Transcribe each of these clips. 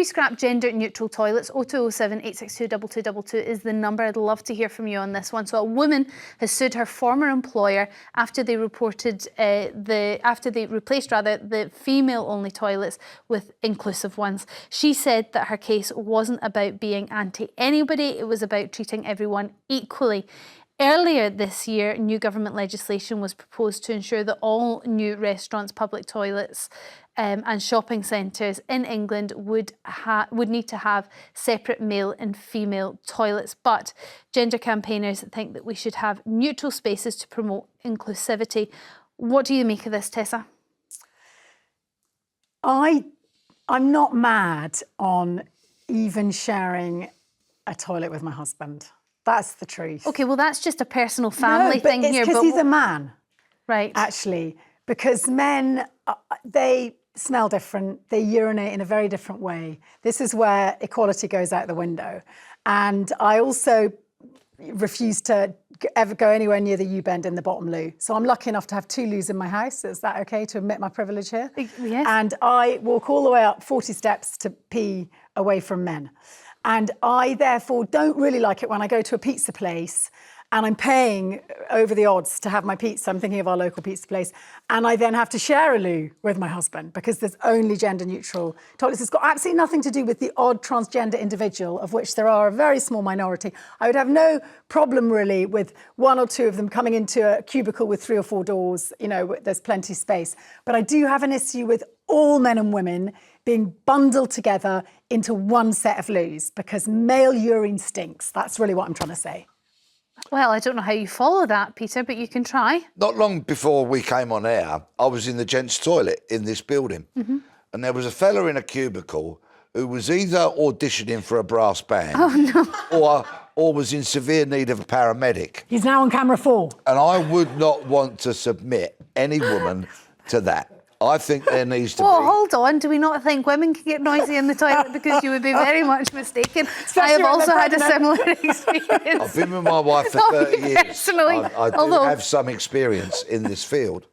scrap gender-neutral toilets? 0207 862 2222 is the number. I'd love to hear from you on this one. So a woman has sued her former employer after they replaced the female-only toilets with inclusive ones. She said that her case wasn't about being anti-anybody, it was about treating everyone equally. Earlier this year, new government legislation was proposed to ensure that all new restaurants, public toilets and shopping centres in England would need to have separate male and female toilets. But gender campaigners think that we should have neutral spaces to promote inclusivity. What do you make of this, Tessa? I'm not mad on even sharing a toilet with my husband. That's the truth. OK, well, that's just a personal family thing here. It's because he's a man. Right. Actually, because men, they smell different. They urinate in a very different way. This is where equality goes out the window. And I also refuse to ever go anywhere near the U-bend in the bottom loo. So I'm lucky enough to have 2 loos in my house. Is that okay to admit my privilege here? Yes. And I walk all the way up 40 steps to pee away from men. And I, therefore, don't really like it when I go to a pizza place and I'm paying over the odds to have my pizza. I'm thinking of our local pizza place. And I then have to share a loo with my husband because there's only gender-neutral toilets. It's got absolutely nothing to do with the odd transgender individual, of which there are a very small minority. I would have no problem, really, with 1 or 2 of them coming into a cubicle with 3 or 4 doors. You know, there's plenty of space. But I do have an issue with all men and women being bundled together into one set of loos because male urine stinks. That's really what I'm trying to say. Well, I don't know how you follow that, Peter, but you can try. Not long before we came on air, I was in the gents' toilet in this building. Mm-hmm. And there was a fella in a cubicle who was either auditioning for a brass band or was in severe need of a paramedic. He's now on camera 4. And I would not want to submit any woman to that. I think there needs to be... Well, hold on. Do we not think women can get noisy in the toilet? Because you would be very much mistaken. I have also had a similar experience. I've been with my wife for 30 years. Personally. I do have some experience in this field.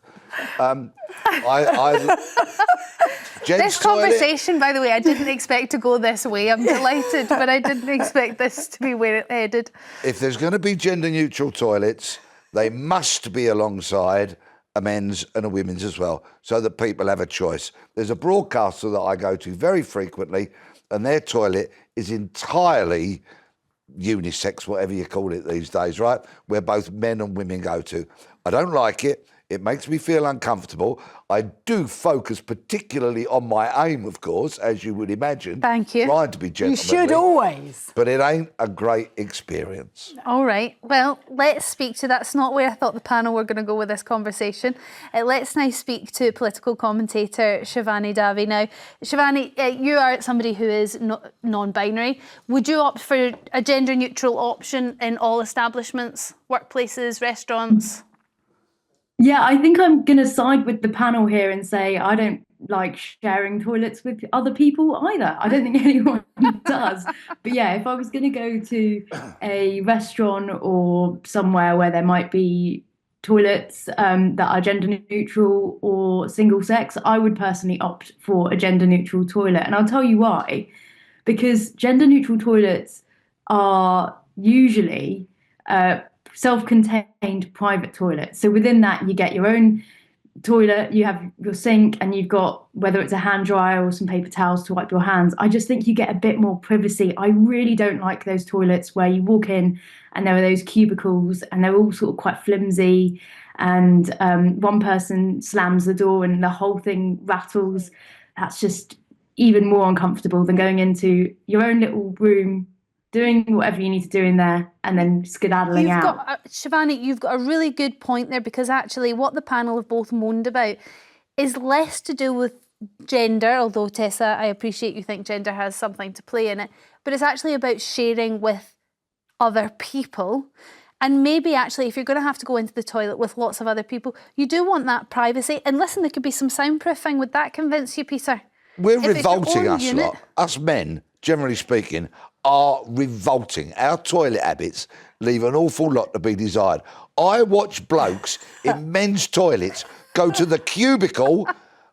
This conversation, by the way, I didn't expect to go this way. I'm delighted, but I didn't expect this to be where it headed. If there's going to be gender-neutral toilets, they must be alongside a men's and a women's as well, so that people have a choice. There's a broadcaster that I go to very frequently, and their toilet is entirely unisex, whatever you call it these days, right? Where both men and women go to. I don't like it. It makes me feel uncomfortable. I do focus particularly on my aim, of course, as you would imagine. Thank you. Trying to be gentlemanly. You should always. But it ain't a great experience. All right. Well, let's speak to... That's not where I thought the panel were going to go with this conversation. Let's now speak to political commentator Shivani Dave. Now, Shivani, you are somebody who is non-binary. Would you opt for a gender-neutral option in all establishments, workplaces, restaurants? Yeah, I think I'm going to side with the panel here and say I don't like sharing toilets with other people either. I don't think anyone does. But yeah, if I was going to go to a restaurant or somewhere where there might be toilets that are gender neutral or single sex, I would personally opt for a gender neutral toilet. And I'll tell you why. Because gender neutral toilets are usually self-contained private toilets. So within that, you get your own toilet, you have your sink, and you've got, whether it's a hand dryer or some paper towels to wipe your hands. I just think you get a bit more privacy. I really don't like those toilets where you walk in and there are those cubicles and they're all sort of quite flimsy, and one person slams the door and the whole thing rattles. That's just even more uncomfortable than going into your own little room, doing whatever you need to do in there and then skedaddling out. Shivani, you've got a really good point there, because actually what the panel have both moaned about is less to do with gender, although Tessa, I appreciate you think gender has something to play in it, but it's actually about sharing with other people. And maybe actually if you're going to have to go into the toilet with lots of other people, you do want that privacy. And listen, there could be some soundproofing. Would that convince you, Peter? We're revolting, us lot. Us men, generally speaking, are revolting. Our toilet habits leave an awful lot to be desired. I watch blokes in men's toilets go to the cubicle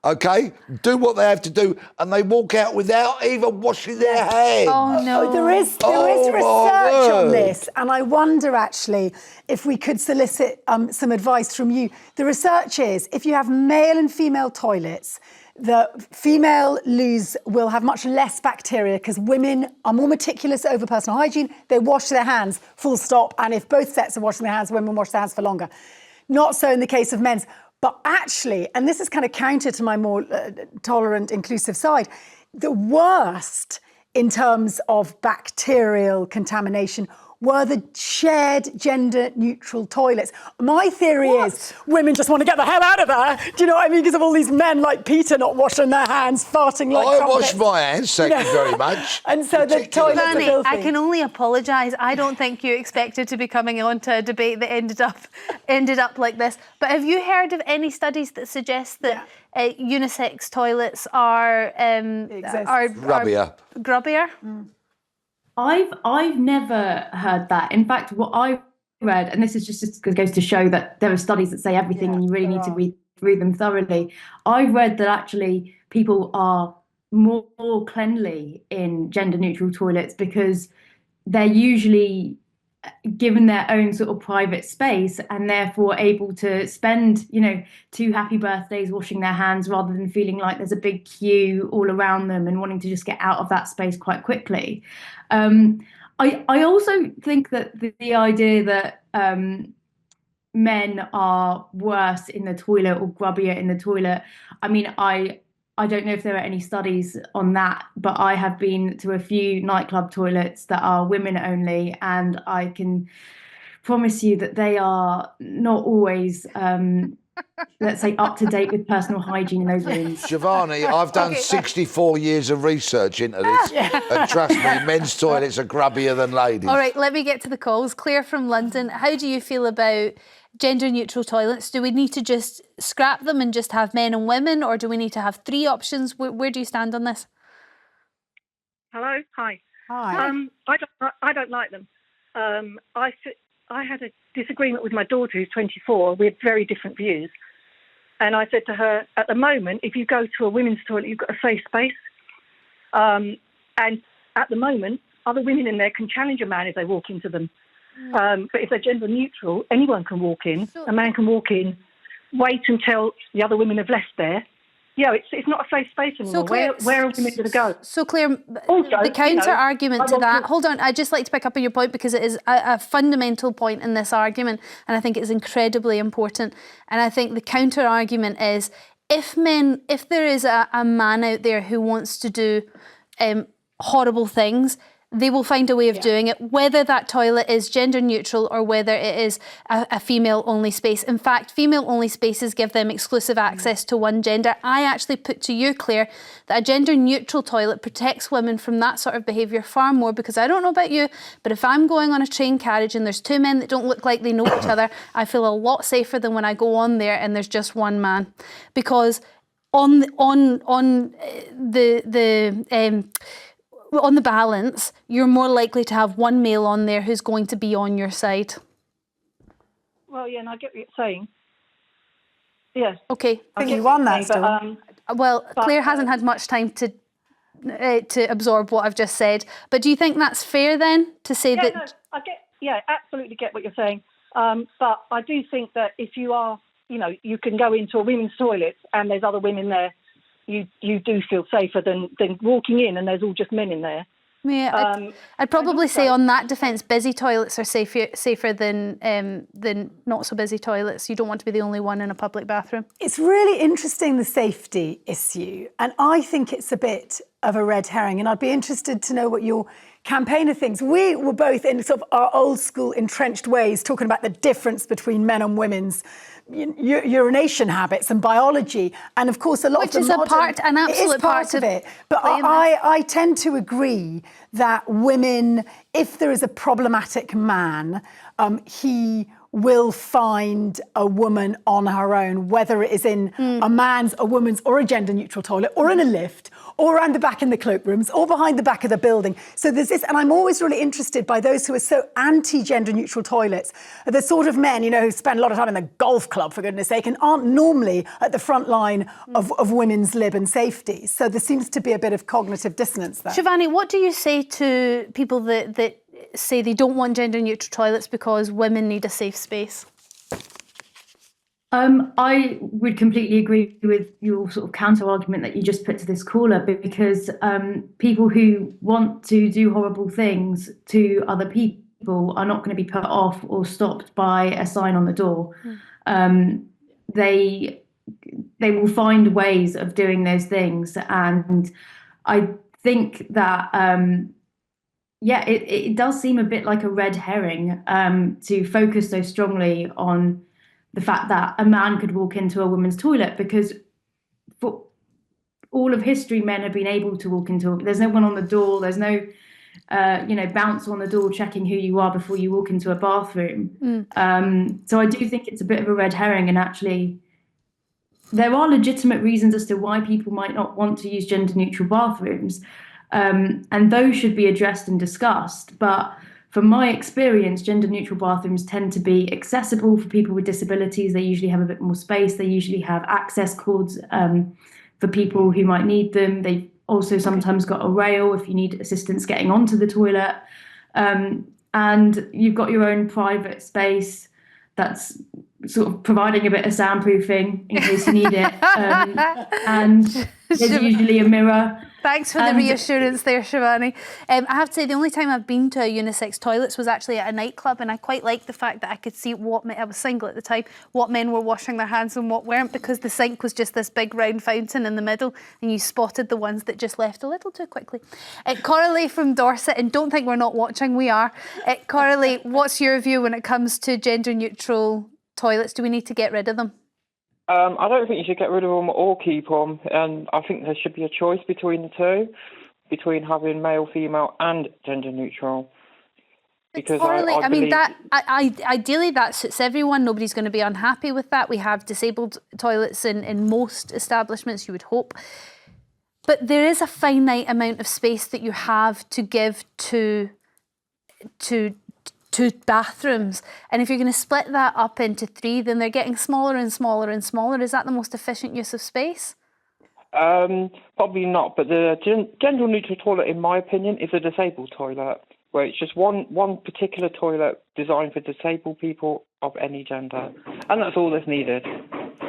okay, do what they have to do, and they walk out without even washing their hands. Oh no. There is research on this, and I wonder actually if we could solicit some advice from you. The research is if you have male and female toilets, the female loos will have much less bacteria because women are more meticulous over personal hygiene. They wash their hands, full stop. And if both sets are washing their hands, women wash their hands for longer. Not so in the case of men's. But actually, and this is kind of counter to my more tolerant, inclusive side, the worst in terms of bacterial contamination were the shared gender-neutral toilets. My theory is women just want to get the hell out of there. Do you know what I mean? Because of all these men like Peter not washing their hands, farting like I trumpets. wash my hands, thank you very much. And so the toilets are Shivani, filthy. I can only apologise. I don't think you expected to be coming on to a debate that ended up like this. But have you heard of any studies that suggest that unisex toilets are Grubbier. grubbier? I've never heard that. In fact, what I read, and this is just goes to show that there are studies that say everything, and you really need to read through them thoroughly. I've read that actually people are more cleanly in gender-neutral toilets because they're usually given their own sort of private space and therefore able to spend, 2 happy birthdays washing their hands rather than feeling like there's a big queue all around them and wanting to just get out of that space quite quickly. I also think that the idea that men are worse in the toilet or grubbier in the toilet, I don't know if there are any studies on that, but I have been to a few nightclub toilets that are women only, and I can promise you that they are not always, let's say, up to date with personal hygiene in those rooms. Shivani, I've done 64 years of research into this, and trust me, men's toilets are grubbier than ladies. All right, let me get to the calls. Claire from London, how do you feel about gender-neutral toilets? Do we need to just scrap them and just have men and women, or do we need to have 3 options? Where do you stand on this? Hello, hi. Hi. I don't like them. I had a disagreement with my daughter who's 24. We had very different views, and I said to her, at the moment, if you go to a women's toilet, you've got a safe space, and at the moment, other women in there can challenge a man if they walk into them. But if they're gender neutral, anyone can walk in. A man can walk in, wait until the other women have left there. Yeah, it's not a safe space anymore. So Claire, where are women going to go? So Claire, also, the counter argument to that, to... hold on, I'd just like to pick up on your point because it is a fundamental point in this argument, and I think it's incredibly important. And I think the counter argument is if there is a man out there who wants to do horrible things, they will find a way of doing it, whether that toilet is gender neutral or whether it is a female only space. In fact, female only spaces give them exclusive access to one gender. I actually put to you, Claire, that a gender neutral toilet protects women from that sort of behaviour far more, because I don't know about you, but if I'm going on a train carriage and there's 2 men that don't look like they know each other, I feel a lot safer than when I go on there and there's just one man. Because on the balance, you're more likely to have one male on there who's going to be on your side. Well, yeah, and I get what you're saying. Yes. Okay. I think you won that, Claire hasn't had much time to absorb what I've just said. But do you think that's fair then to say that? No, absolutely get what you're saying. But I do think that if you are, you can go into a women's toilet and there's other women there, you do feel safer than walking in and there's all just men in there. Yeah, I'd probably say on that defence, busy toilets are safer than not so busy toilets. You don't want to be the only one in a public bathroom. It's really interesting, the safety issue, and I think it's a bit of a red herring, and I'd be interested to know what your campaigner thinks. We were both in sort of our old school entrenched ways talking about the difference between men and women's urination habits and biology, and of course a lot of the modern, an absolute part of it. But I tend to agree that women, if there is a problematic man, he will find a woman on her own, whether it is in a man's, a woman's, or a gender-neutral toilet, or in a lift, or around the back in the cloakrooms, or behind the back of the building. So there's this, and I'm always really interested by those who are so anti-gender neutral toilets, the sort of men, you know, who spend a lot of time in the golf club, for goodness sake, and aren't normally at the front line of women's lib and safety. So there seems to be a bit of cognitive dissonance there. Shivani, what do you say to people that say they don't want gender neutral toilets because women need a safe space? I would completely agree with your sort of counter argument that you just put to this caller, because people who want to do horrible things to other people are not going to be put off or stopped by a sign on the door. They will find ways of doing those things, and I think that it does seem a bit like a red herring to focus so strongly on the fact that a man could walk into a women's toilet, because for all of history, men have been able to walk into there's no one on the door, there's no bouncer on the door checking who you are before you walk into a bathroom. So I do think it's a bit of a red herring, and actually there are legitimate reasons as to why people might not want to use gender neutral bathrooms, and those should be addressed and discussed. But from my experience, gender neutral bathrooms tend to be accessible for people with disabilities. They usually have a bit more space. They usually have access cords for people who might need them. They've also sometimes got a rail if you need assistance getting onto the toilet. And you've got your own private space that's sort of providing a bit of soundproofing in case you need it. And there's usually a mirror. Thanks for the reassurance there, Shivani. I have to say, the only time I've been to a unisex toilets was actually at a nightclub, and I quite liked the fact that I could see I was single at the time, what men were washing their hands and what weren't, because the sink was just this big round fountain in the middle, and you spotted the ones that just left a little too quickly. Coralie from Dorset, and don't think we're not watching, we are. Coralie, what's your view when it comes to gender neutral toilets? Do we need to get rid of them? I don't think you should get rid of them or keep them, and I think there should be a choice between the two, between having male, female, and gender neutral. Because I mean, that ideally that suits everyone. Nobody's going to be unhappy with that. We have disabled toilets in most establishments, you would hope. But there is a finite amount of space that you have to give to bathrooms, and if you're going to split that up into 3, then they're getting smaller and smaller and smaller. Is that the most efficient use of space? Probably not, but the gender neutral toilet, in my opinion, is a disabled toilet, where it's just one particular toilet designed for disabled people of any gender, and that's all that's needed.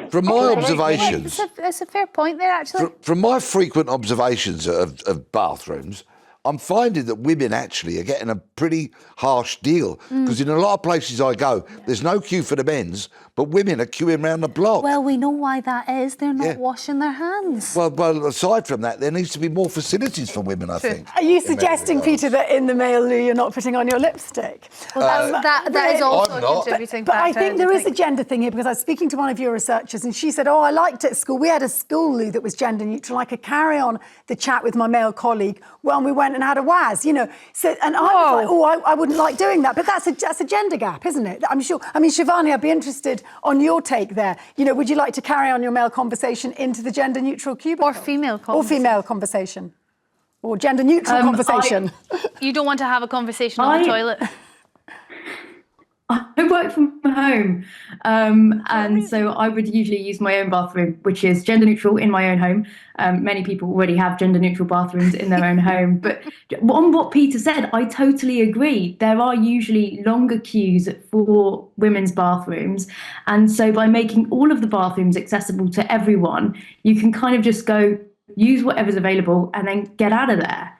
From my observations... That's a fair point there, actually. From my frequent observations of bathrooms, I'm finding that women actually are getting a pretty harsh deal, because in a lot of places I go, there's no queue for the men's, but women are queuing around the block. Well, we know why that is. They're not washing their hands. Well, aside from that, there needs to be more facilities for women, I think. Are you suggesting, Peter, that in the male loo you're not putting on your lipstick? Well, that is also a contributing But I factor. think there is a gender thing here, because I was speaking to one of your researchers and she said, I liked it at school. We had a school loo that was gender neutral. I could carry on the chat with my male colleague when we went and had a waz, you know. So, and I was like, I wouldn't like doing that. But that's a gender gap, isn't it? I'm sure. I mean, Shivani, I'd be interested on your take there. You know, would you like to carry on your male conversation into the gender neutral cubicle? Or female conversation. Or female conversation. Or gender neutral conversation. You don't want to have a conversation on the toilet? I work from home, and so I would usually use my own bathroom, which is gender neutral in my own home. Many people already have gender neutral bathrooms in their own home. But on what Peter said, I totally agree. There are usually longer queues for women's bathrooms. And so by making all of the bathrooms accessible to everyone, you can kind of just go use whatever's available and then get out of there.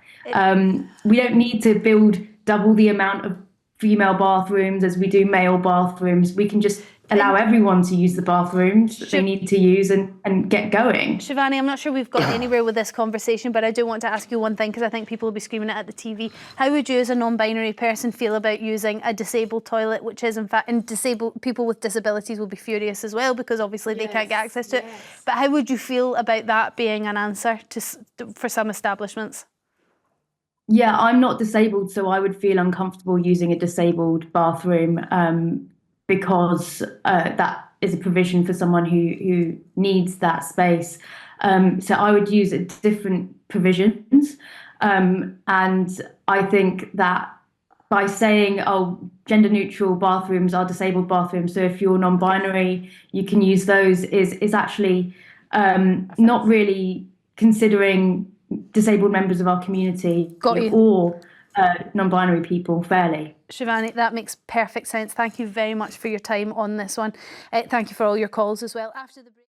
We don't need to build double the amount of female bathrooms as we do male bathrooms. We can just allow everyone to use the bathrooms that they need to use and get going. Shivani, I'm not sure we've got anywhere with this conversation, but I do want to ask you one thing, because I think people will be screaming it at the TV. How would you as a non-binary person feel about using a disabled toilet, which is in fact, and disabled people with disabilities will be furious as well, because obviously they can't get access to it. But how would you feel about that being an answer for some establishments? Yeah, I'm not disabled, so I would feel uncomfortable using a disabled bathroom because that is a provision for someone who needs that space. So I would use different provisions. And I think that by saying, oh, gender neutral bathrooms are disabled bathrooms, so if you're non-binary, you can use those, is actually not really considering disabled members of our community or non-binary people fairly. Shivani, that makes perfect sense. Thank you very much for your time on this one. Thank you for all your calls as well. After the break.